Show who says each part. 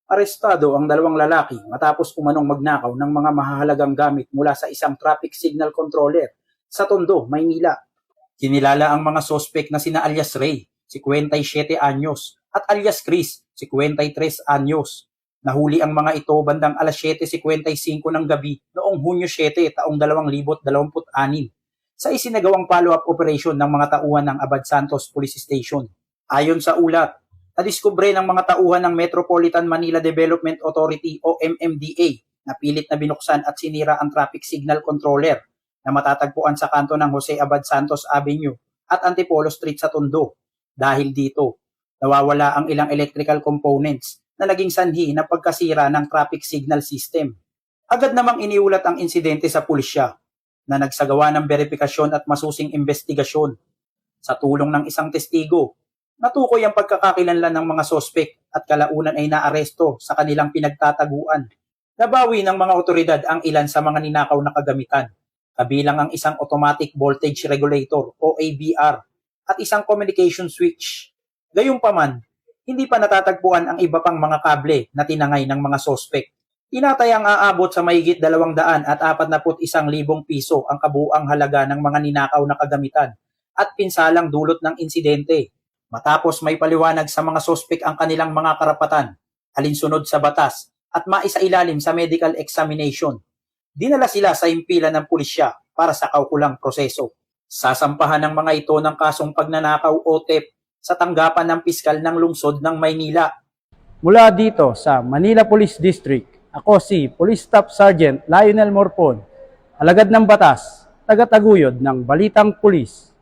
Speaker 1: Arestado ang dalawang lalaki matapos umanong magnakaw ng mga mahahalagang gamit mula sa isang traffic signal controller sa Tondo, Maynila. Kinilala ang mga sospek na sina alias Ray, 57 anyos, at alias Chris, 53 anyos. Nahuli ang mga ito bandang alas 7:55 ng gabi noong Hunyo 7, taong 2026 sa isinagawang follow-up operation ng mga tauhan ng Abad Santos Police Station. Ayon sa ulat, nadiskubre ng mga tauhan ng Metropolitan Manila Development Authority o MMDA na pilit na binuksan at sinira ang traffic signal controller na matatagpuan sa kanto ng Jose Abad Santos Avenue at Antipolo Street sa Tondo. Dahil dito, nawawala ang ilang electrical components na naging sanhi na pagkasira ng traffic signal system. Agad namang iniulat ang insidente sa pulisya na nagsagawa ng verifikasyon at masusing investigasyon. Sa tulong ng isang testigo, natukoy ang pagkakakilanlan ng mga sospek at kalaunan ay naaresto sa kanilang pinagtataguan. Nabawi ng mga otoridad ang ilan sa mga ninakaw na kagamitan, kabilang ang isang automatic voltage regulator o AVR at isang communication switch. Gayunpaman, hindi pa natatagpuan ang iba pang mga kable na tinangay ng mga sospek. Tinatayang aabot sa mahigit 241,000 piso ang kabuuang halaga ng mga ninakaw na kagamitan at pinsalang dulot ng insidente. Matapos may paliwanag sa mga sospek ang kanilang mga karapatan, alinsunod sa batas at maisailalim sa medical examination, dinala sila sa impila ng pulisya para sa kaukulang proseso. Sasampahan ng mga ito ng kasong pagnanakaw o theft sa tanggapan ng piskal ng lungsod ng Maynila.
Speaker 2: Mula dito sa Manila Police District, ako si Police Staff Sergeant Lionel Morpon, alagad ng batas, tagataguyod ng Balitang Pulis.